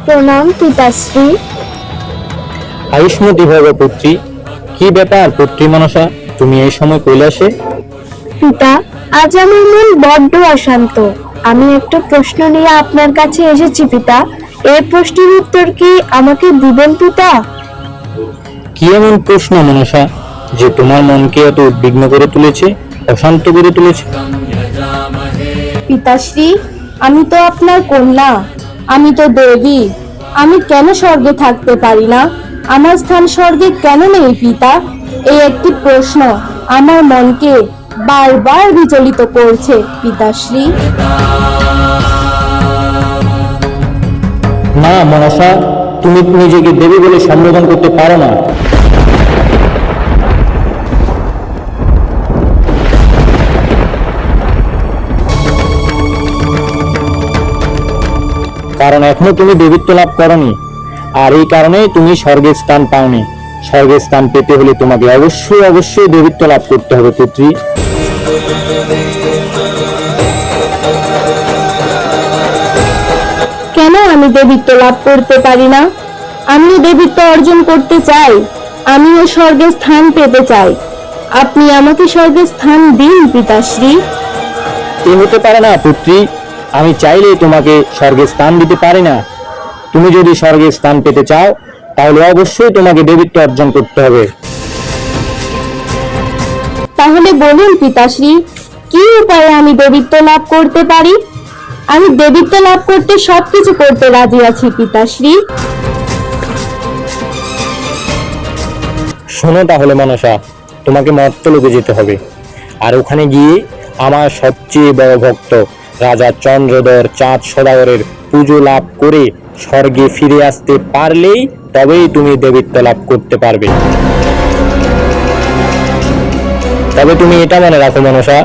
প্রণাম পিতাশ্রী। আয়ুষ্মতী ভব পুত্রী। কি ব্যাপার পুত্রী মনসা, তুমি এই সময় কৈলাসে? পিতা, আজ আমার মন বড্ড অশান্ত। আমি একটা প্রশ্ন নিয়ে আপনার কাছে এসেছি পিতা। এই প্রশ্নের উত্তর কি আমাকে দিবেন পিতা? কি এমন প্রশ্ন মনসা যে তোমার মনকে এত উদ্বিগ্ন করে তুলেছে, অশান্ত করে তুলেছে? পিতাশ্রী, আমি তো আপনার কন্যা, আমি তো দেবী। আমি কেন স্বর্গে থাকতে পারি না? আমার স্থান স্বর্গে কেন নেই পিতা? এই একটি প্রশ্ন আমার মনকে বারবার বিচলিত করছে পিতাশ্রী। না মনসা, তুমি নিজেকে দেবী বলে সম্বোধন করতে পারো না। কারণ এখনো তুমি দেবীত্ব লাভ করনি, আর এই কারণে তুমি স্বর্গের স্থান পাওনি। স্বর্গের স্থান পেতে হলে তোমাকে অবশ্যই অবশ্যই দেবীত্ব লাভ করতে হবে পুত্রী। কেন আমি দেবীত্ব লাভ করতে পারি না? আমি দেবীত্ব অর্জন করতে চাই, আমিও স্বর্গের স্থান পেতে চাই। আপনি আমাকে স্বর্গের স্থান দিন পিতাশ্রী। এ হতে পারে না পুত্রী, আমি চাইলেই তোমাকে স্বর্গের স্থান দিতে পারি না। তুমি যদি স্বর্গের স্থান পেতে চাও তাহলে অবশ্যই তোমাকে দেবীত্ব অর্জন করতে হবে। তাহলে বলুন পিতাশ্রী, কি উপায়ে আমি দেবীত্ব লাভ করতে পারি? আমি দেবীত্ব লাভ করতে সবকিছু করতে রাজি আছি পিতাশ্রী। শোনো তাহলে মনসা, তোমাকে মর্তলোকে যেতে হবে, আর ওখানে গিয়ে আমার সবচেয়ে বড় ভক্ত রাজা চন্দ্রধর চাঁদ সদাগরের পুজো লাভ করে স্বর্গে ফিরে আসতে পারলেই তবেই তুমি দেবীত্ব লাভ করতে পারবে। তবে তুমি এটা মনে রাখো মনসা,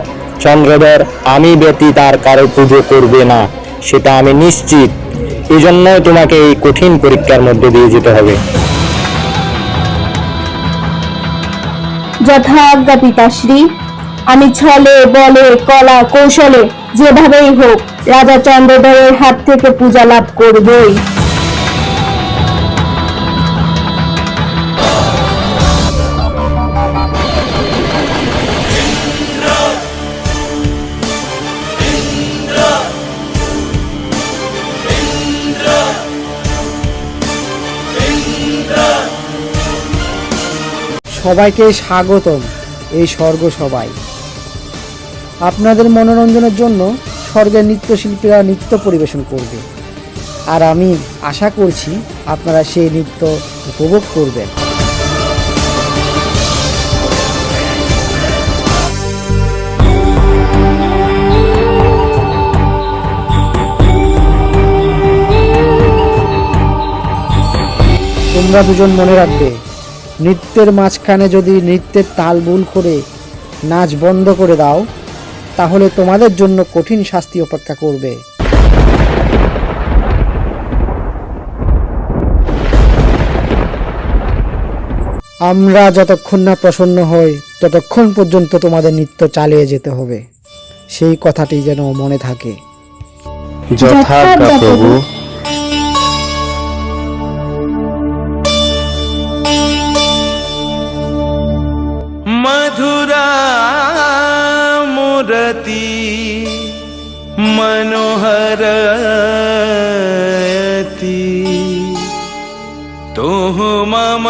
চন্দ্রধর আমি ব্যতীত আর কারো পুজো করবে না, সেটা আমি নিশ্চিত। এই জন্যই তোমাকে এই কঠিন পরীক্ষার মধ্যে দিয়ে যেতে হবে। যথাজ্ঞা পিতাশ্রী। আমি ছলে বলে কলা কৌশলে যেভাবেই হোক রাজা চন্দ্রধরের হাত থেকে পূজা লাভ করবই। সবাইকে স্বাগতম এই স্বর্গ সভায়। আপনাদের মনোরঞ্জনের জন্য স্বর্গের নৃত্যশিল্পীরা নৃত্য পরিবেশন করবে, আর আমি আশা করছি আপনারা সেই নৃত্য উপভোগ করবেন। তোমরা দুজন মনে রাখবে, নৃত্যের মাঝখানে যদি নৃত্যের তাল ভুল করে নাচ বন্ধ করে দাও তাহলে তোমাদের জন্য কঠিন শাস্তি অপেক্ষা করবে। আমরা যতক্ষণ না প্রসন্ন হই ততক্ষণ পর্যন্ত তোমাদের নৃত্য চালিয়ে যেতে হবে, সেই কথাটি যেন মনে থাকে। যথাজ্ঞা প্রভু। মধুরা মূরতি मनोहरति तुः मम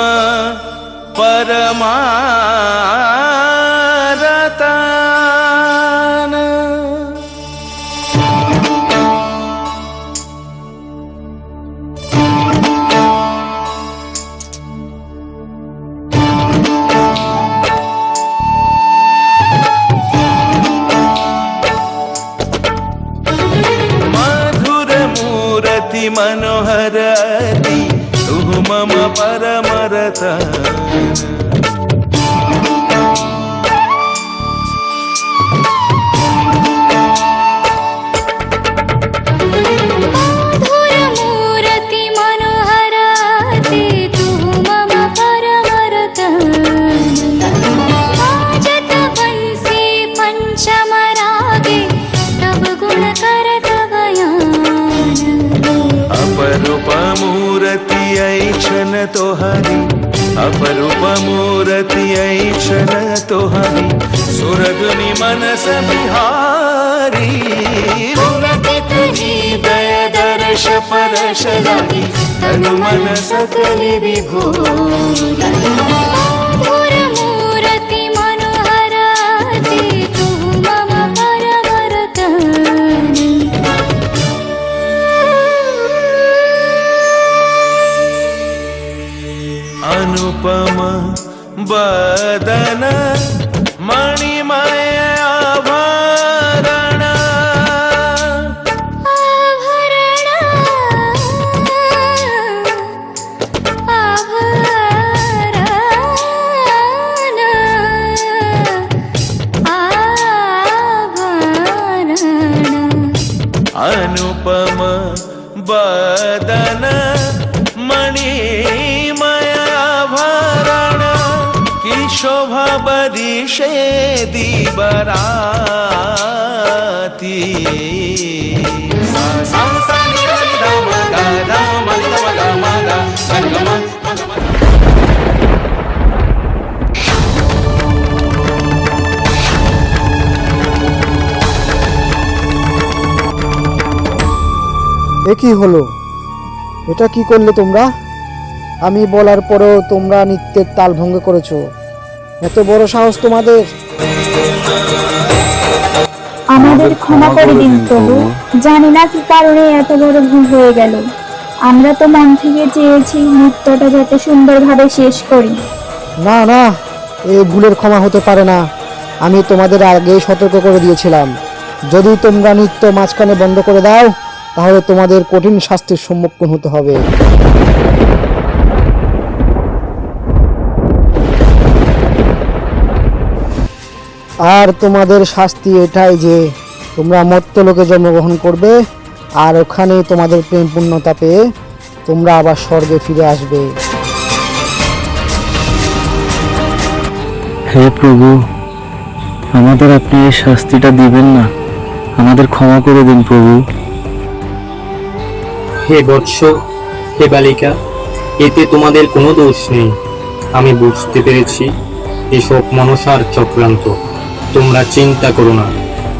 परमारतान। मधुरमूर्ति मनोहरति तुः मम परमरतान। मधुरमूर्ति मनोहरति तुः मम परमरतान। भजत वंशी पञ्चमरागे तव गुणकर तव यान। अपरूपमूर्ति ऐक्षण तोहरी, अपरूपमूर्ति ऐक्षण तोहरी, सुरगुनि मनस बिहारी। पुलकित हृदय दर्श परश लागी, तनु मन सकलि विभोर। मधुरमूर्ति मनोहरति तुः मम परमरतान। अनुपम बदन मणिमय आभरण। आभरण आभरण आभरण। अनुपम बदन मणिमय आभरण। की शोभा बरिषे दिबराती। सा सा सा नि सा नि धा म गा धा म नि ध म गा म गा सा नि ग म म ग म। এ কি হলো? এটা কি করলে তোমরা? আমি বলার পরেও তোমরা নৃত্যের তাল ভঙ্গ করেছো। এত বড় সাহস তোমাদের! আমাদের ক্ষমা করে দিন প্রভু, জানি না কি কারণে এত বড় ভুল হয়ে গেল। আমরা তো মন থেকে চেয়েছি নৃত্যটা যাতে সুন্দরভাবে শেষ করি। না না, এই ভুলের ক্ষমা হতে পারে না। আমি তোমাদের আগেই সতর্ক করে দিয়েছিলাম, যদি তোমরা নৃত্য মাঝখানে বন্ধ করে দাও তাহলে তোমাদের কঠিন শাস্তির সম্মুখীন হতে হবে। আর তোমাদের শাস্তি এটাই যে তোমরা মর্ত্যলোকে জন্মগ্রহণ করবে, আর ওখানে তোমাদের প্রেম পূর্ণতা পেয়ে তোমরা আবার স্বর্গে ফিরে আসবে। হে প্রভু, আমাদের আপনি এই শাস্তিটা দিবেন না, আমাদের ক্ষমা করে দিন প্রভু। হে বৎস, হে বালিকা, এতে তোমাদের কোনো দোষ নেই। আমি বুঝতে পেরেছি এসব মনসার চক্রান্ত। তোমরা চিন্তা করো না,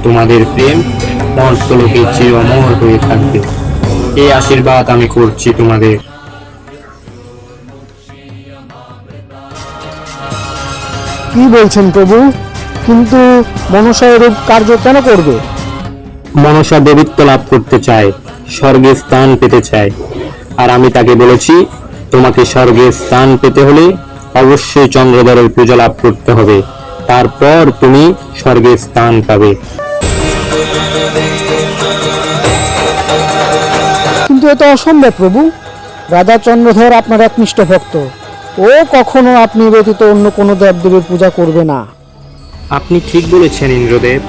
তোমাদের প্রেম মর্ত্যলোকে চির অমর হয়ে থাকবে। এই আশীর্বাদ আমি করছি তোমাদের। কি বলছেন প্রভু? কিন্তু মনসা এরূপ কার্য কেন করবে? মনসা দেবীত্ব লাভ করতে চায়, স্বর্গে স্থান পেতে চায়। আর আমি তাকে বলেছি, তোমাকে স্বর্গে স্থান পেতে হলে অবশ্যই চন্দ্রধরের পূজা লাভ করতে হবে, তারপর তুমি স্বর্গে স্থান পাবে। কিন্তু এ তো অসম্ভব প্রভু। রাজা চন্দ্রধর আপনার একনিষ্ঠ ভক্ত, ও কখনো আপনি ব্যতীত অন্য কোনো দেবদেবীর পূজা করবে না। আপনি ঠিক বলেছেন ইন্দ্রদেব।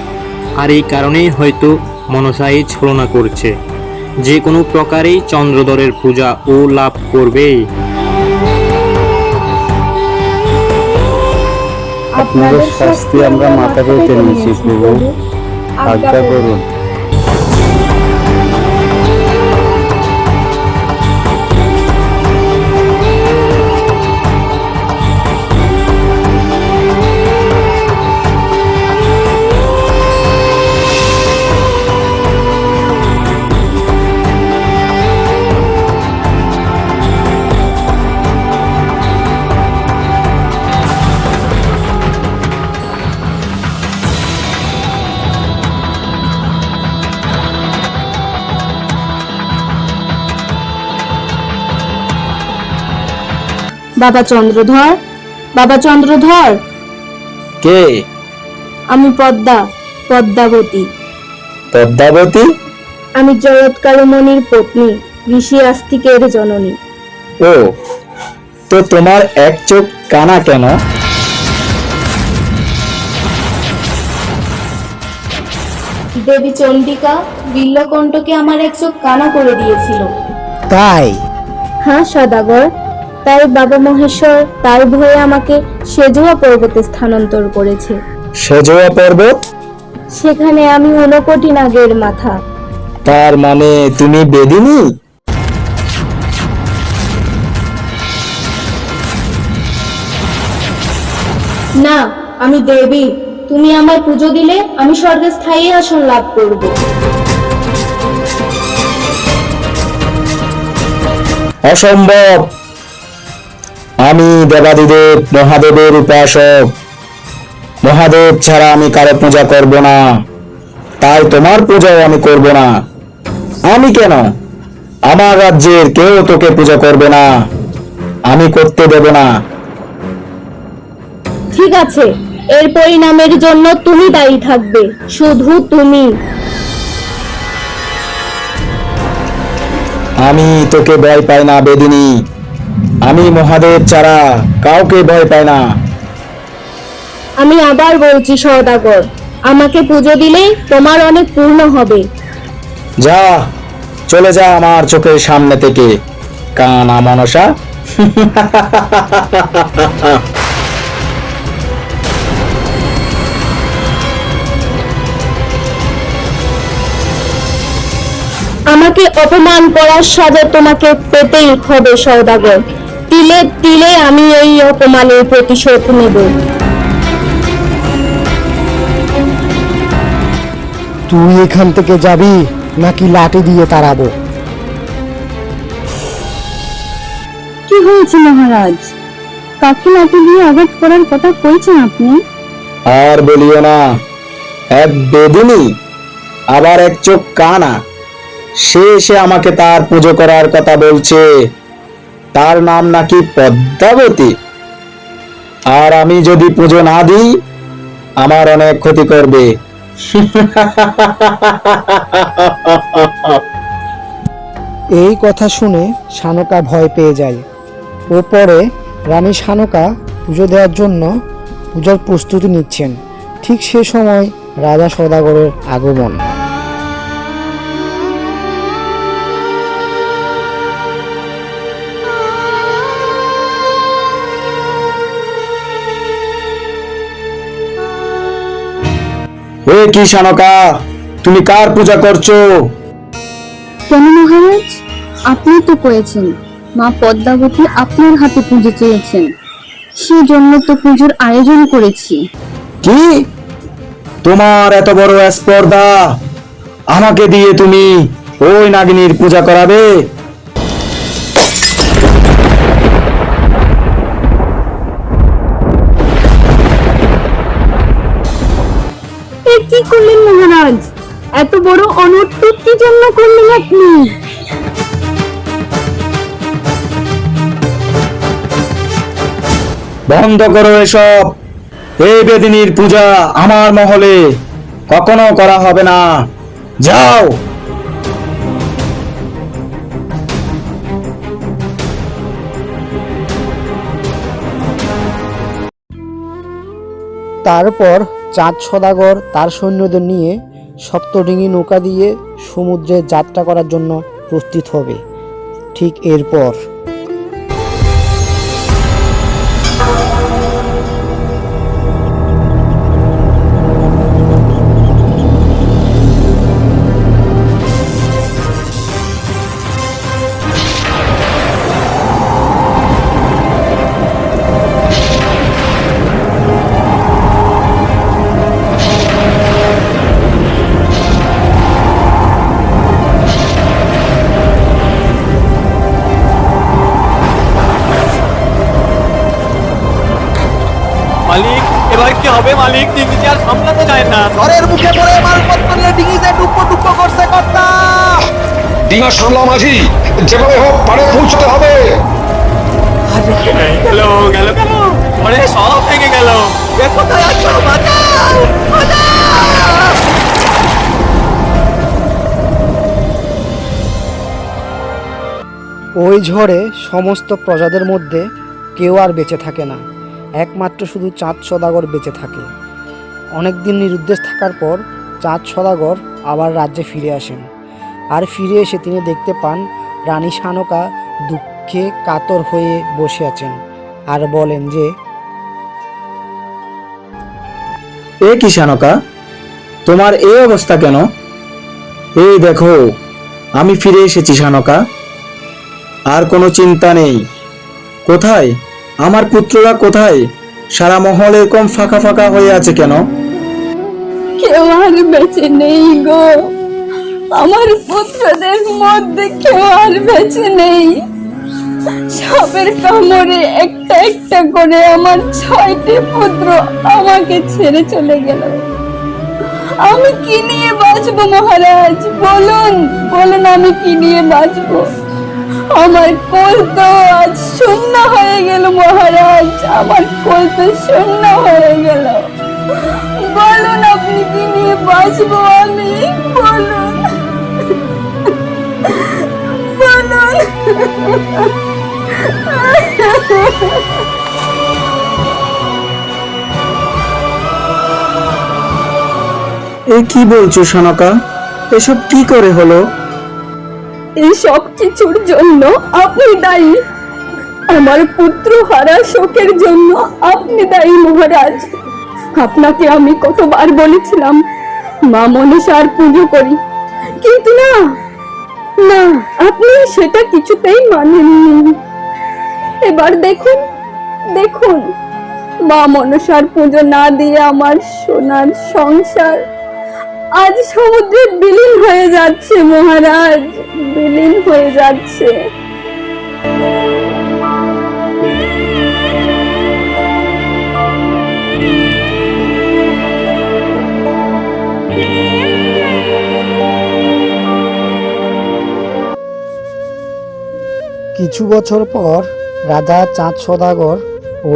আর এই কারণেই হয়তো মনসা এই ছলনা করছে, যে কোনো প্রকারেই চন্দ্রধরের পূজা ও লাভ করবেই। আপনাদের শাস্তি আমরা মাথা পেতে নিয়েছি প্রভু, আজ্ঞা করুন। বাবা চন্দ্রধর, বাবা চন্দ্রধর, কে? আমি পদ্মাবতী। পদ্মাবতী? আমি জগৎকারুমণির পত্নী, ঋষি আস্তিকের জননী। ও, তো তোমার এক চোখ কানা কেন? দেবী চণ্ডিকা বিল্লকণ্ঠকে আমার এক চোখ কানা করে দিয়েছিল। তাই? হ্যাঁ সদাগর, তাই বাবা মহেশ্বর তার ভয়ে আমাকে সেজোয়া পর্বতে স্থানান্তর করেছে। সেজোয়া পর্বত? সেখানে আমি 69 নাগের মাথা। তার মানে তুমি বেদিনী? না, আমি দেবী। তুমি আমার পুজো দিলে আমি স্বর্গে স্থায়ী আসন লাভ করব। অসম্ভব। আমি দেবাদিদেব মহাদেবের উপাসক। মহাদেব ছাড়া আমি কারো পূজা করব না, তাই তোমার পূজাও আমি করব না। আমি কেন? আমার রাজ্যের কেউ তোকে পূজা করবে না, আমি করতে দেব না। ঠিক আছে, এর পরিণামের জন্য তুমি দায়ী থাকবে, শুধু তুমি। আমি তোকে ভয় পাই না বেদিনী। আমি মহাদেব ছাড়া কাউকে ভয় পাই না। আমি আবার বলছি সওদাগর, আমাকে পুজো দিলেই তোমার অনেক পূর্ণ হবে। যা, চলে যা আমার চোখের সামনে থেকে, কানা মনসা। আমাকে অপমান করার সাজা তোমাকে পেতেই হবে সওদাগর। তিলে তিলে আমি এই অপমানের প্রতিশোধ নেব। তুই এখান থেকে যাবি নাকি লাঠি দিয়ে তাড়াবো? কি হয়েছে মহারাজ? কাকে লাঠি দিয়ে আঘাত করার কথা কইছেন আপনি? আর বলিও না, এক বেদিনী আবার এক চোখ কানা, সে এসে আমাকে তার পুজো করার কথা বলছে। তার নাম নাকি পদ্মাবতী। আর আমি যদি পুজো না দিই আমার অনেক ক্ষতি করবে। এই কথা শুনে শানকা ভয় পেয়ে যায়। ও পরে রানী শানকা পুজো দেওয়ার জন্য পূজার প্রস্তুতি নিচ্ছেন। ঠিক সে সময় রাজা সওদাগরের আগমন। এ কি শানকা, তুমি কার পূজা করছো? কেন মহারাজ? আপনি তো কয়েছেন মা পদ্মাবতী আপনার হাতে পুজো চেয়েছেন, সেজন্য তো পুজোর আয়োজন করেছি। কি? তোমার এত বড় স্পর্ধা, আমাকে দিয়ে তুমি ওই নাগিনীর পূজা করাবে? এ কি করলেন মহারাজ? এত বড় অনর্থক কি জন্য করলেন আপনি? বন্ধ করো এসব। এই বেদিনীর পূজা আমার মহলে কখনো করা হবে না। যাও। তারপর চাঁদ সওদাগর তার সৈন্যদের নিয়ে সপ্তডিঙি নৌকা দিয়ে সমুদ্রে যাত্রা করার জন্য প্রস্তুত হবে। ঠিক এরপর মালিক, এবার কি হবে মালিক? ডিঙিটি আর সামলাতে যায় না। ঝড়ের মুখে পড়ে মালপত্র নিয়ে ডিঙিতে ডুবো করছে কর্তা। ডিঙা সামলা মাঝি, যেভাবে হোক পাড়ে পৌঁছতে হবে। আর গেল গেল গেল ওরে সব ভেঙে গেল এ কোথায় আছো বাঁচাও বাঁচাও ওই ঝড়ে সমস্ত প্রজাদের মধ্যে কেউ আর বেঁচে থাকে না, একমাত্র শুধু চাঁদ সদাগর বেঁচে থাকে। অনেক দিন নিরুদ্দেশ থাকার পর চাঁদ সদাগর আবার রাজ্যে ফিরে আসেন। আর ফিরে এসে তিনি দেখতে পান রানী শানকা দুঃখে কাতর হয়ে বসে আছেন আর বলেন যে, এ কি শানকা, তোমার এই অবস্থা কেন? এই দেখো, আমি ফিরে এসেছি শানকা, আর কোনো চিন্তা নেই। কোথায় আমার পুত্ররা, কোথায়? সারা মহল এরকম ফাঁকা ফাঁকা হয়ে আছে কেন? কেউ আর বেঁচে নেই গো, আমার পুত্রদের মধ্যে কেউ আর বেঁচে নেই। সাপের কামড়ে একটা একটা করে আমার 6টি পুত্র আমাকে ছেড়ে চলে গেল। আমি কি নিয়ে বাঁচবো মহারাজ? বলুন বলুন, আমি কি নিয়ে বাঁচবো? আমার কোল তো আজ শূন্য হয়ে গেল মহারাজ, আমার কোল তো শূন্য হয়ে গেল। বলুন আপনি কি নিয়ে বাঁচবো আমি? বলুন বলুন। এ কি বলছো শানকা, এসব কি করে হলো? এই সব কিছুর জন্য আপনি দায়ী, আমার পুত্র হারা শোকের জন্য আপনি দায়ী মহারাজ। আপনাকে আমি কতবার বলেছিলাম মা মনসার পুজো করি, কিন্তু না না, আপনি সেটা কিছুতেই মানেননি। এবার দেখুন দেখুন, মা মনসার পুজো না দিয়ে আমার সোনার সংসার আজ সমুদ্রে বিলীন হয়ে যাচ্ছে মহারাজ, বিলীন হয়ে যাচ্ছে। কিছু বছর পর রাজা চাঁদ সদাগর ও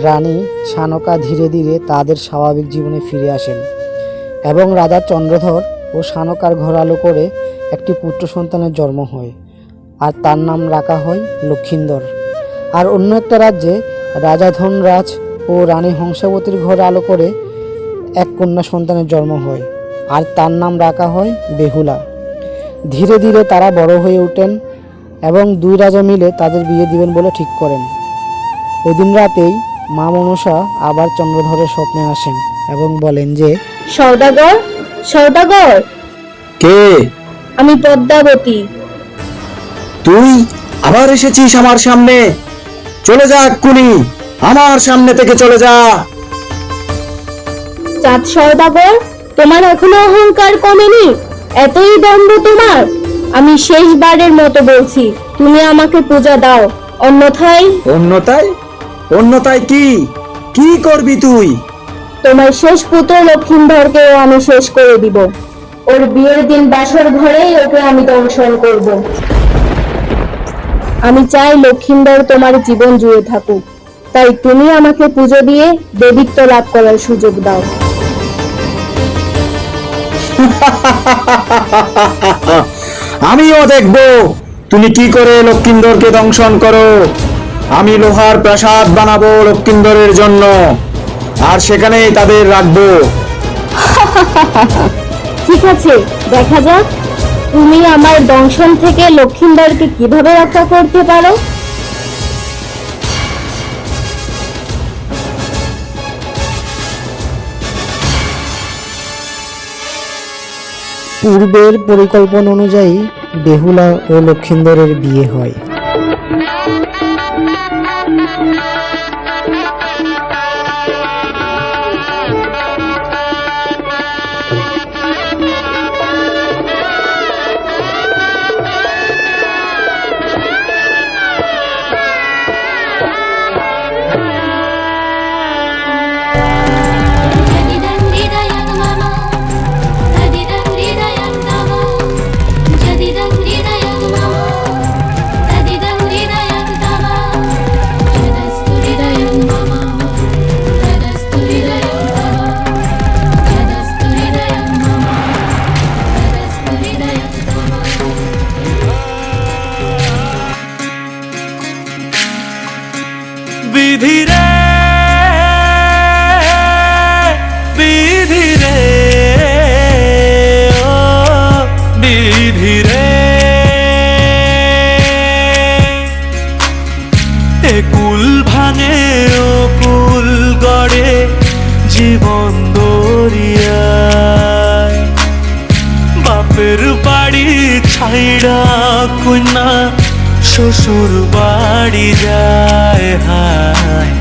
রানী শানকা ধীরে ধীরে তাদের স্বাভাবিক জীবনে ফিরে আসেন এবং রাজা চন্দ্রধর ও শানকার ঘর আলো করে একটি পুত্র সন্তানের জন্ম হয়, আর তার নাম রাখা হয় লক্ষিন্দর। আর অন্য একটা রাজ্যে রাজা ধনরাজ ও রানী হংসাবতীর ঘরে আলো করে এক কন্যা সন্তানের জন্ম হয়, আর তার নাম রাখা হয় বেহুলা। ধীরে ধীরে তারা বড় হয়ে ওঠেন এবং দুই রাজা মিলে তাদের বিয়ে দিবেন বলে ঠিক করেন। ওদিন রাতেই মা মনসা আবার চন্দ্রধরের স্বপ্নে আসেন এবং বলেন যে, সওদাগর সওদাগর, কে? আমি পদ্মাবতী। তুই আবার এসেছিস আমার সামনে? চলে যা এক্ষুনি, আমার সামনে থেকে চলে যা। চাঁদ সওদাগর, তোমার এখনো অহংকার কমেনি? এতই দম্ভ তোমার? আমি শেষবারের মতো বলছি, তুমি আমাকে পূজা দাও, অন্যথায় অন্যতায়? অন্যতায় কি? কি করবি তুই? তোমার শেষ পুত্র লক্ষিন্দরকেও আমি শেষ করে দিব। ওর বিয়ের দিন বাসর ঘরেই ওকে আমি দংশন করব। আমি চাই লক্ষিন্দর তোমার জীবন জুড়ে থাকুক, তাই তুমি আমাকে পুজো দিয়ে দেবীত্ব লাভ করার সুযোগ দাও। আমিও দেখব তুমি কি করে লক্ষিন্দরকে দংশন করো। আমি লোহার প্রাসাদ বানাবো লক্ষিন্দরের জন্য, আর সেখানেই তাদের রাখবো। ঠিক আছে, দেখা যাক তুমি আমার দংশন থেকে লক্ষিন্দরকে কিভাবে রক্ষা করতে পারো। পূর্বের পরিকল্পনা অনুযায়ী বেহুলা ও লক্ষিন্দরের বিয়ে হয়। Jadidan hridayam mama, jadidan hridayam mama, ভাঙে ও কুল গড়ে জীবন দরিয়ায়। বাপের বাড়ি ছাইড়া কন্যা শ্বশুর বাড়ি যায় হায়।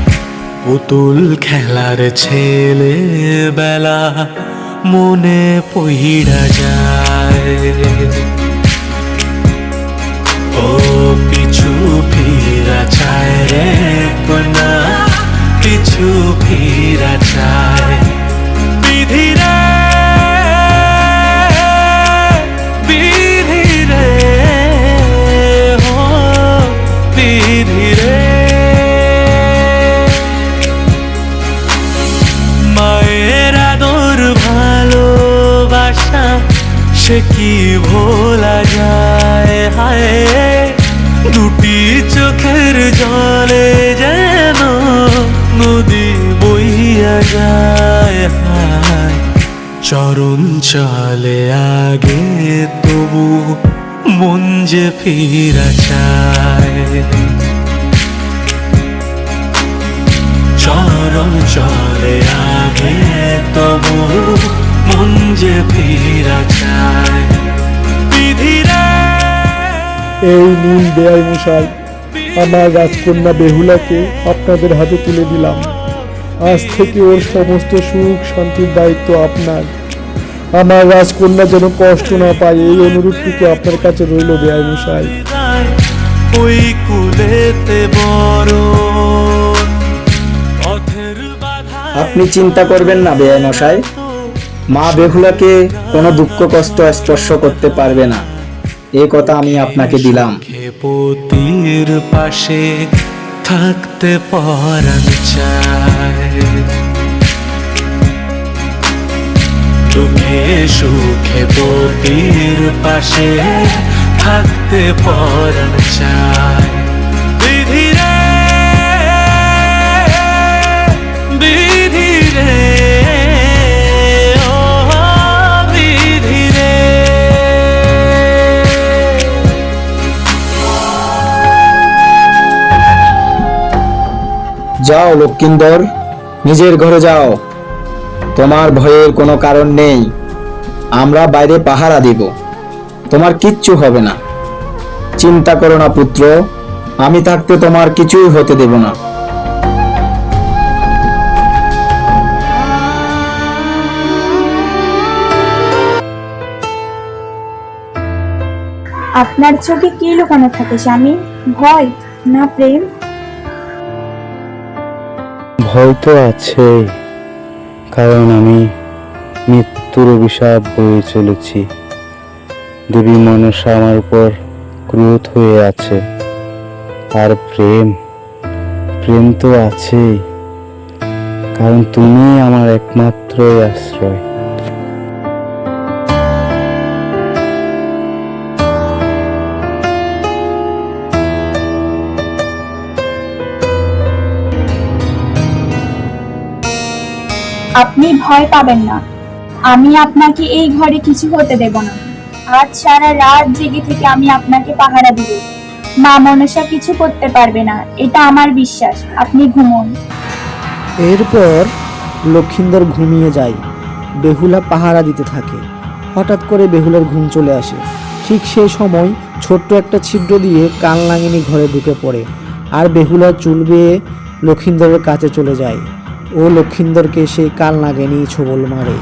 পুতুল খেলার ছেলে বেলা মনে পইড়া যায়। ও পিছু ফিরা চায় রে কন্যা, পিছু ফিরা চায়। বিধি রে বিধি রে ও বিধি রে। মায়ের আদর ভালোবাসা সে কি ভোলা যায় হায়। দুটি চোখের জলে যেন নদী বইয়া যায় হায়। চরণ চলে আগে তবু মন যে ফিরা চায়। চরণ চলে আগে তবু মন যে ফিরা চায়। বিধি রে এই নিন বেয়াই মশাই, আমার রাজকন্যা বেহুলাকে আপনাদের হাতে তুলে দিলাম। আজ থেকে ওর সমস্ত সুখ শান্তির দায়িত্ব আপনার। আমার রাজকন্যা যেন কষ্ট না পায় এই অনুরোধটুকু আপনার কাছে রইল বেয়াই মশাই। ওই কুলেতে বড় পথের বাধা। আপনি চিন্তা করবেন না বেয়াই মশাই, মা বেহুলাকে কোনো দুঃখ কষ্ট স্পর্শ করতে পারবে না, এই কথা আমি আপনাকে দিলাম। পতির পাশে থাকতে পরাণ চায়। দুঃখে সুখে পতির পাশে থাকতে পরাণ চায়। বিধি রে বিধি রে ও বিধি রে। যাও লক্ষিন্দর, নিজের ঘরে যাও, তোমার ভয়ের কোনো কারণ নেই। আমরা বাইরে পাহারা দিব, তোমার কিচ্ছু হবে না। চিন্তা করো না পুত্র, আমি থাকতে তোমার কিছুই হতে দেব না। আপনার চোখে কি লুকানো থাকে স্বামী? ভয় না প্রেম? ভয় তো আছে, কারণ আমি মৃত্যুর অভিশাপ বয়ে চলেছি। দেবী মনসা আমার উপর ক্রোধ হয়ে আছে। আর প্রেম প্রেম তো আছেই, কারণ তুমি আমার একমাত্র আশ্রয়। আপনি ভয় পাবেন না, আমি আপনাকে এই ঘরে কিছু হতে দেব না। আজ সারা রাত জেগে থেকে আমি আপনাকে পাহারা দিব। মা মনসা কিছু করতে পারবে না, এটা আমার বিশ্বাস। আপনি ঘুমোন। এরপর লক্ষিন্দর ঘুমিয়ে যায়। বেহুলা পাহারা দিতে থাকে। হঠাৎ করে বেহুলার ঘুম চলে আসে। ঠিক সেই সময় ছোট্ট একটা ছিদ্র দিয়ে কান নাগিনী ঘরে ঢুকে পড়ে আর বেহুলার চুল বেয়ে লক্ষিন্দরের কাছে চলে যায়। ও লক্ষিন্দরকে সেই কাল নাগিনী ছোবল মারে।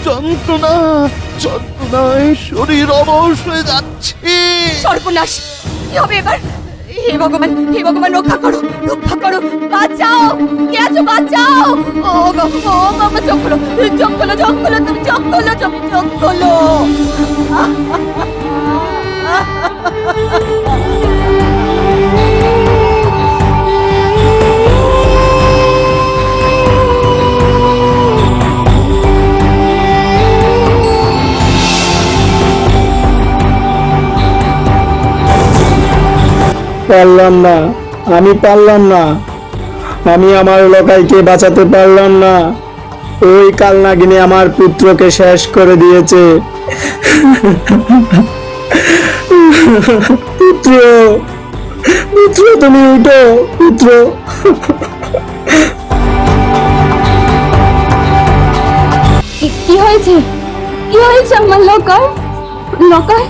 যন্ত্রণা যন্ত্রণায় শরীর অবশ হয়ে যাচ্ছে। সর্বনাশ, কি হবে এবার? হে ভগবান রক্ষা করো, বাঁচাও, কে আছো বাঁচাও। ও গো, ও বাবা, চোখ খোলো, তুমি চোখ খোলো। পারলাম না, আমি পারলাম না, আমি আমার লোকাইকে বাঁচাতে পারলাম না। ওই কালনাগিনী আমার পুত্রকে শেষ করে দিয়েছে। পুত্র, পুত্র, তুমি উঠো পুত্র। কি হয়েছে আমার লকাই?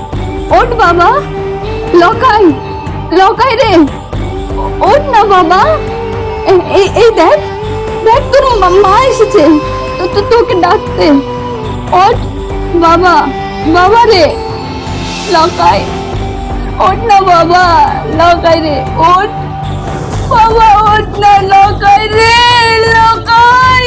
ওঠ বাবা, লকাই রে, ওঠ না বাবা। এই দেখ তোর মা এসেছে তোকে ডাকতে। ওঠ বাবা রে, লকাই, ওঠ না বাবা, লকাই রে, ওঠ বাবা, ওঠ না লকাই রে, লকাই।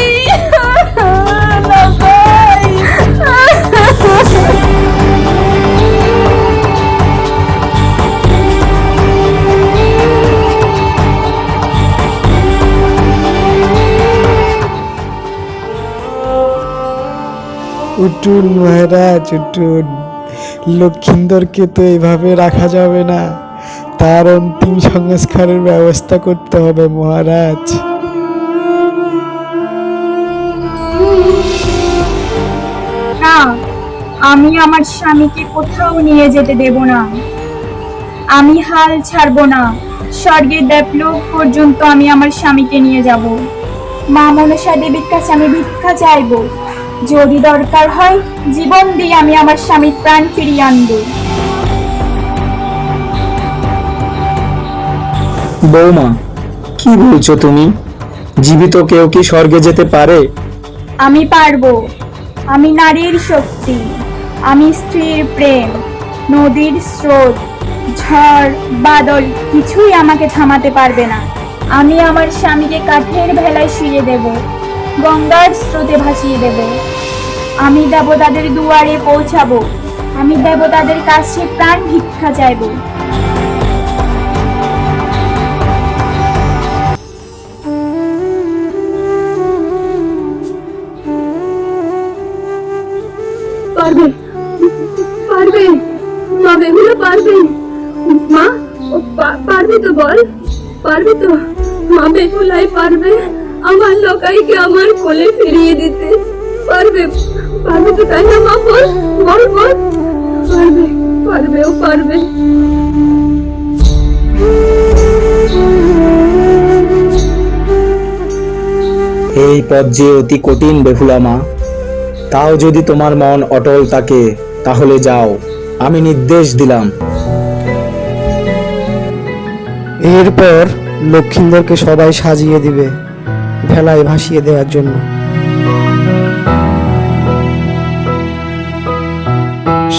উঠুন মহারাজ, উঠুন। লক্ষিন্দরকে তো এইভাবে রাখা যাবে না, তার অন্তিম সংস্কারের ব্যবস্থা করতে হবে মহারাজ। না, আমি আমার স্বামীকে কোথাও নিয়ে যেতে দেব না। আমি হাল ছাড়বো না, স্বর্গের দেবলোক পর্যন্ত আমি আমার স্বামীকে নিয়ে যাব। মা মনসা দেবীর কাছে আমি ভিক্ষা চাইবো, যদি দরকার হয় জীবন দিয়ে আমি আমার স্বামীর প্রাণ ফিরিয়ে আনবো। বৌমা, কি বলছো তুমি? জীবিত কেউ কি স্বর্গে যেতে পারে? আমি পারবো। আমি নারীর শক্তি, আমি স্ত্রীর প্রেম। নদীর স্রোত, ঝড়, বাদল কিছুই আমাকে থামাতে পারবে না। আমি আমার স্বামীকে কাঠের ভেলায় শুইয়ে দেব, গঙ্গার স্রোতে ভাসিয়ে দেব। আমি দেবতাদের দুয়ারে পৌঁছাবো, আমি দেবতাদের কাছে প্রাণ ভিক্ষা চাইবো। পারবে মা, বেহুলা পারবে। মা, পারবে তো বল, পারবে তো? মা বেহুলাই পারবে আমার লকাইকে আমার কোলে ফিরিয়ে দিতে। পারবে তো, তাই না মা? বল, ও পারবে। এই পথ যে অতি কঠিন বেহুলা মা, তাও যদি তোমার মন অটল থাকে তাহলে যাও, আমি নির্দেশ দিলাম। এরপর লক্ষিন্দরকে সবাই সাজিয়ে দিবে ভেলায় ভাসিয়ে দেওয়ার জন্য।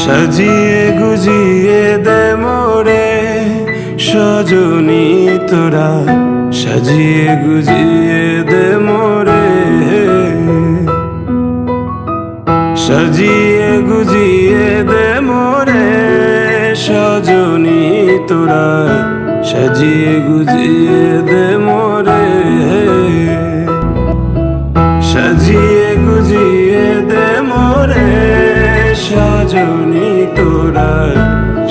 সাজিয়ে গুজিয়ে দে মোরে সজনী তোরা, সাজিয়ে গুজিয়ে দে মোরে, সাজিয়ে গুজিয়ে দে মোরে সজনী তোরা, সাজিয়ে গুজিয়ে দে মোরে, সাজিয়ে গুজিয়ে দে মোরে সজনী তোরা,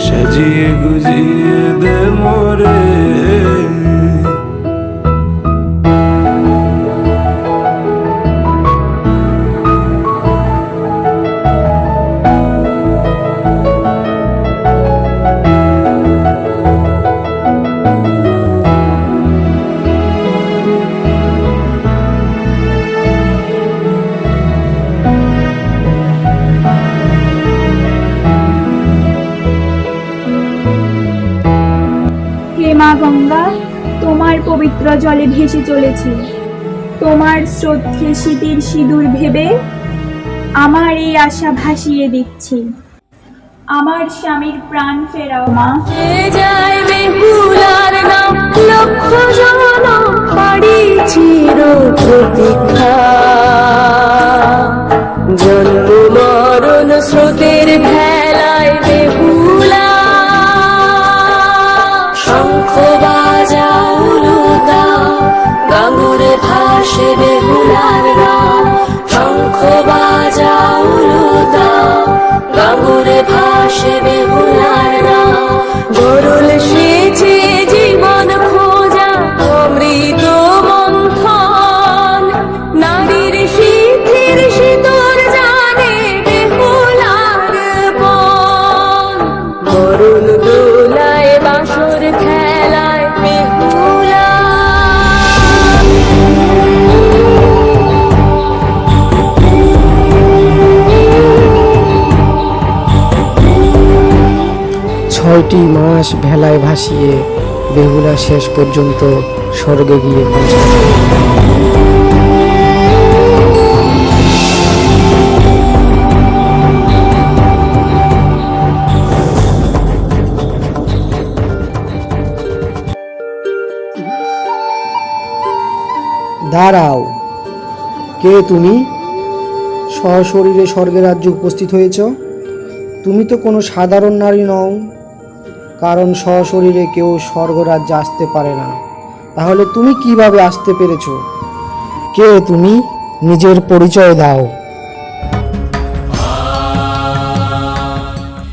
সাজিয়ে গুজিয়ে দে মোরে। মা গঙ্গা, তোমার পবিত্র জলে ভেসে চলেছি। তোমার স্রোতকে শীতের সিঁদুর ভেবে আমার এই আশা ভাসিয়ে দিচ্ছি। আমার স্বামীর প্রাণ ফেরাও মা। যায় বেহুলার নাম লক্ষ জনম বাড়ি চির প্রতীক্ষা, জন্ম মরণ স্রোতের ভেলায় বেহুলা, শঙ্খ বাজাও লুতা গাঙ্গুরে ভাসে বেহুলার নাম, শঙ্খ বাজাও লুতা গাঙ্গুরে ভাসে বেহুলার নাম, গরুল সেচে জীবন খোঁজা অমৃত মন্থন, নারীর শীতের শীতল জানে বেহুলার বন, বরুণ দোলায় বাঁশর খেলায় বেহুলা। ছয়টি মাস ভেলায় ভাসিয়ে বেহুলা শেষ পর্যন্ত স্বর্গে গিয়ে পৌঁছায়। দাঁড়াও, কে তুমি? সশরীরে স্বর্গের রাজ্যে উপস্থিত হয়েছ? তুমি তো কোনো সাধারণ নারী নও, কারণ সশরীরে কেউ স্বর্গরাজ্যে আসতে পারে না। তাহলে তুমি কিভাবে আসতে পেরেছ? কে তুমি? নিজের পরিচয় দাও।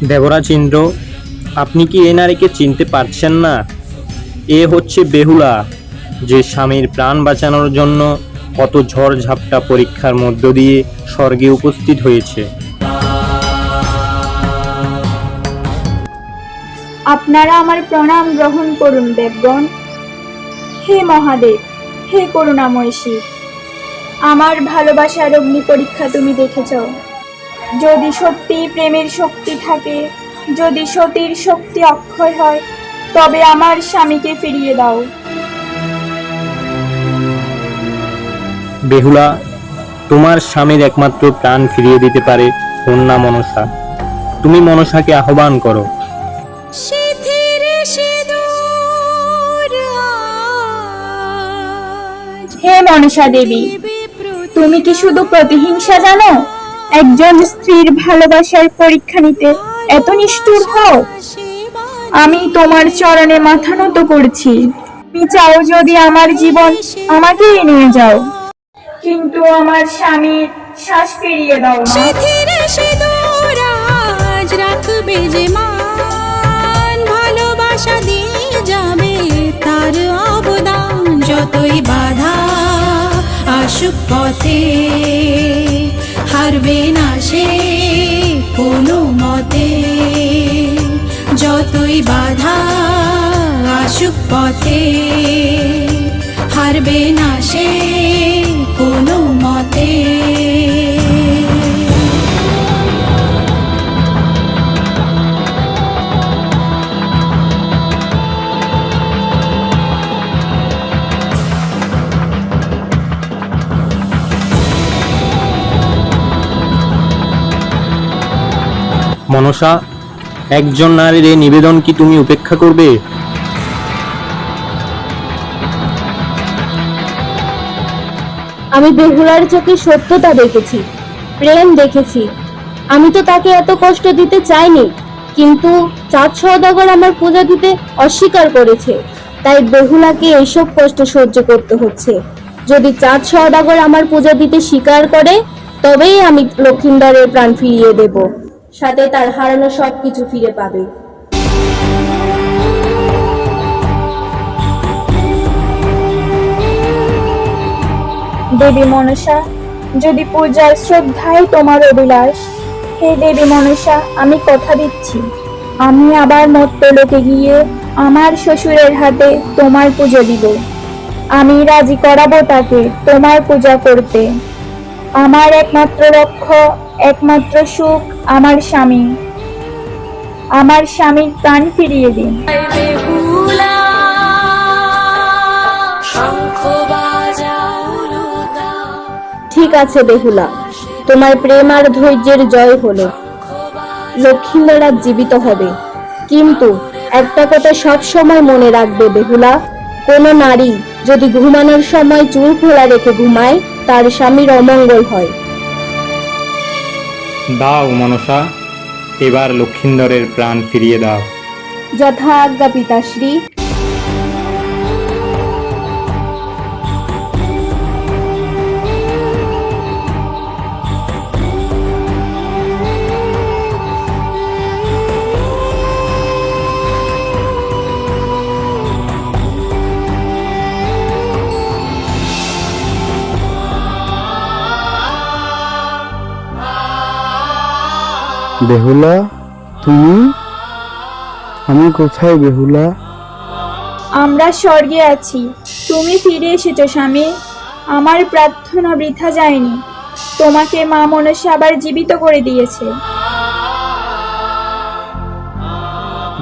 দেবরাজ ইন্দ্র, আপনি কি এ নারীকে চিনতে পারছেন না? এ হচ্ছে বেহুলা, যে স্বামীর প্রাণ বাঁচানোর জন্য কত ঝড় ঝাপটা পরীক্ষার মধ্য দিয়ে স্বর্গে উপস্থিত হয়েছে। আপনারা আমার প্রণাম গ্রহণ করুন দেবগণ। হে মহাদেব, হে করুণাময় শিব, আমার ভালোবাসার অগ্নি পরীক্ষা তুমি দেখেছ। যদি সত্যি প্রেমের শক্তি থাকে, যদি সতীর শক্তি অক্ষয় হয়, তবে আমার স্বামীকে ফিরিয়ে দাও। বেহুলা, তোমার স্বামীর একমাত্র প্রাণ ফিরিয়ে দিতে পারে কন্যা মনসা। তুমি মনসাকে আহ্বান করো। হে মনসা দেবী, তুমি কি শুধু প্রতিহিংসা জানো? একজন স্ত্রীর ভালোবাসার পরীক্ষা নিতে এত নিষ্ঠুর হও? আমি তোমার চরণে মাথা নত করছি। তুমি চাও যদি আমার জীবন আমাকেই নিয়ে যাও, কিন্তু আমার স্বামীর শ্বাস ফিরিয়ে দাও মা। রাখবে যে মান, ভালোবাসা দিয়ে যাবে তার অবদান, যতই বাধা আসুক পথে হারবে না সে কোনো মতে, যতই বাধা আসুক পথে হারবে না সে কোনো মতে। মনসা, একজন নারীর এই নিবেদন কি তুমি উপেক্ষা করবে? আমি বেহুলার চোখে সত্যতা দেখেছি, প্রেম দেখেছি। আমি তো তাকে এত কষ্ট দিতে চাইনি, কিন্তু চাঁদ সওদাগর আমার পূজা দিতে অস্বীকার করেছে, তাই বেহুলাকে এইসব কষ্ট সহ্য করতে হচ্ছে। যদি চাঁদ সওদাগর আমার পূজা দিতে স্বীকার করে, তবেই আমি লক্ষিন্দরের প্রাণ ফিরিয়ে দেব, সাথে তার হারানো সবকিছু ফিরে পাবে। দেবী মনসা, যদি পূজার শ্রদ্ধায় তোমার অভিলাষ, হে দেবী মনসা, আমি কথা দিচ্ছি, আমি আবার মর্ত্যলোকে গিয়ে আমার শ্বশুরের হাতে তোমার পুজো দিব। আমি রাজি করাবো তাকে তোমার পূজা করতে। আমার একমাত্র লক্ষ্য, একমাত্র সুখ আমার স্বামী। আমার স্বামীর প্রাণ ফিরিয়ে দিন। ঠিক আছে বেহুলা, তোমার প্রেম আর ধৈর্যের জয় হলো। লক্ষিন্দর আজ জীবিত হবে। কিন্তু একটা কথা সব সময় মনে রাখবে বেহুলা, কোনো নারী যদি ঘুমানোর সময় চুল খোলা রেখে ঘুমায় তার স্বামীর অমঙ্গল হয়। দাও মনসা, এবার লক্ষিন্দরের প্রাণ ফিরিয়ে দাও। যথা আজ্ঞা পিতাশ্রী। বেহুলা, তুমি? আমি কোথায় বেহুলা? আমরা স্বর্গে আছি, তুমি ফিরে এসেছো স্বামী। আমার প্রার্থনা বৃথা যায়নি, তোমাকে মা মনসা আবার জীবিত করে দিয়েছে।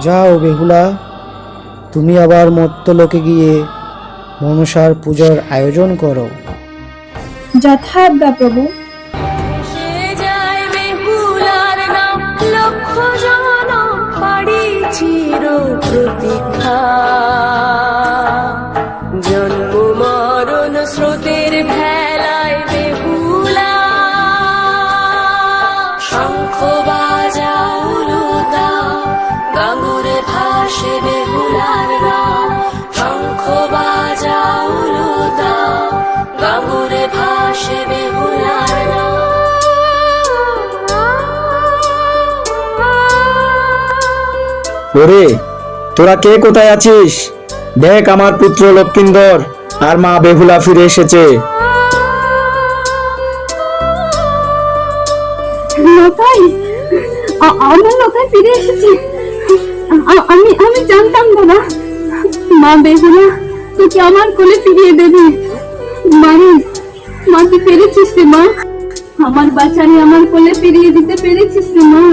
যাও বেহুলা, তুমি আবার মর্ত্যলোকে গিয়ে মনসার পূজার আয়োজন করো। যথাজ্ঞা প্রভু। সে যায় বেহুলার নাম, লক্ষ জনম পাড়ি চির প্রতীক্ষা। জন্ম মরণ স্রোতের ভেলায় বেহুলা, শঙ্খ বাজাও লতা, গাঙ্গুরে ভাসে বেহুলার নাম। শঙ্খ বাজাও লতা, গাঙ্গুরে ভাসে বেহুলার নাম। ওরে, তোরা কে কোথায় আছিস? দেখ, আমার পুত্র লক্ষিন্দর আর মা বেহুলা ফিরে এসেছে। লোকাই, আমার লোকাই ফিরে এসেছি। আমি জানতাম বাবা, মা বেহুলা তোকে আমার কোলে ফিরিয়ে দেবে। মা তুই পেরেছিস রে মা, আমার বাচ্চারে আমার কোলে ফিরিয়ে দিতে পেরেছিস রে মা,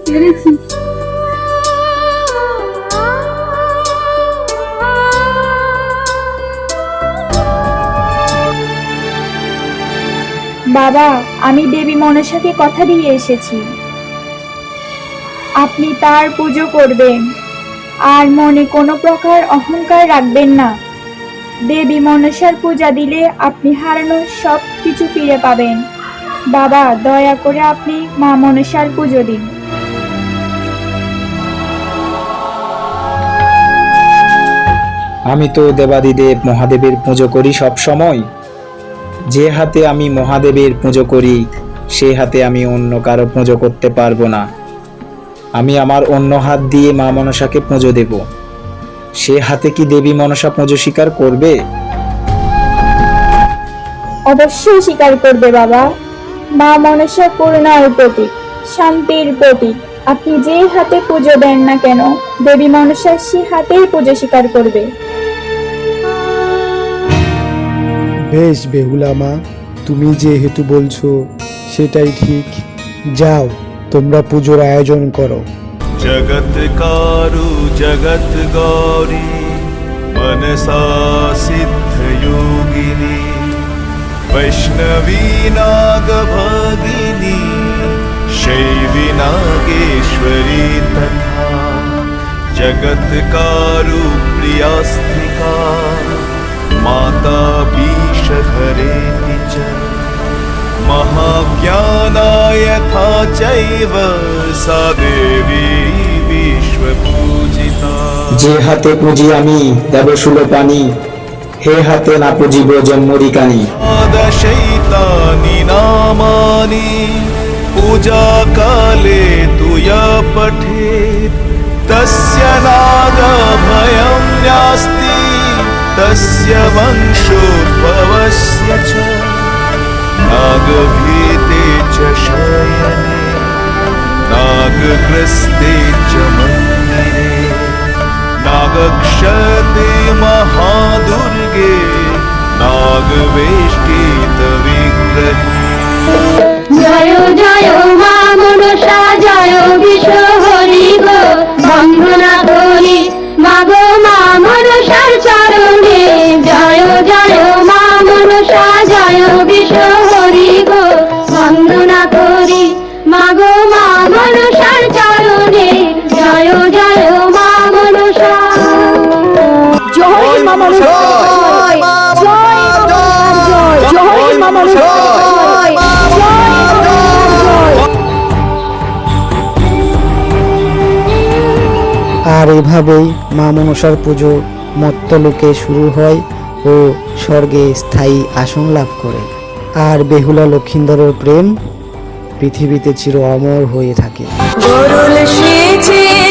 পেরেছিস। বাবা, আমি দেবী মনসাকে কথা দিয়ে এসেছি, আপনি তার পুজো করবেন আর মনে কোনো প্রকার অহংকার রাখবেন না। দেবী মনসার পূজা দিলে আপনি হারানো সব কিছু ফিরে পাবেন। বাবা, দয়া করে আপনি মা মনসার পুজো দিন। আমি তো দেবাদিদেব মহাদেবের পুজো করি সব সময়। যে হাতে আমি মহাদেবের পুজো করি সে হাতে আমি অন্য কারো পুজো করতে পারবো না। আমি আমার অন্য হাত দিয়ে মা মনসাকে পুজো দেব, সে হাতে কি দেবী মনসা পুজো স্বীকার করবে? অবশ্যই স্বীকার করবে বাবা। মা মনসা করুণার প্রতীক, শান্তির প্রতীক। আপনি যে হাতে পুজো দেন না কেন, দেবী মনসা সে হাতেই পুজো স্বীকার করবে। বেশ বেহুলা মা, তুমি যেহেতু বলছো সেটাই ঠিক। যাও, তোমরা পুজোর আয়োজন করো। जगत कारु जगत गौरी मनसा सिद्ध योगिनी वैष्णवी नाग भगिनी शैवी नागेश्वरी तथा जगत कारु प्रियास्तिका माता बीषधरेति च महाज्ञानाय यथा चैव सा देवी विश्वपूजिता। যে হাতে পুজি আমি দেবশুল পানি, হে হাতে না পুজিব জন্মরিকানি। शैतानि नामानि पूजा काले तु य पठेत् तस्य नागभयं नास्ति तस्य वंशोद्भवस्य च नागभीते च शयने नागग्रस्ते च मन्दिरे नागक्षते महादुर्गे नागवेष्टित विग्रहे। জয় জয় মা মনসা, জয় বিশ্ব হরি গো, বন্দনা করি মাগো মা মনসার চরণে। জয় জয় মা মনসা, জয় বিশ্ব হরি গো, বন্দনা করি মাগো মা মনসা। মা মনসার জয়, জয় মা মনসার জয়, জয় মা মনসার জয়, জয় মা মনসার জয়। আর এভাবেই মা মনসার পুজো মর্ত্যলোকে শুরু হয় ও স্বর্গে স্থায়ী আসন লাভ করে। আর বেহুলা লক্ষিন্দরের প্রেম পৃথিবীতে চির অমর হয়ে থাকে। গরুল সেজে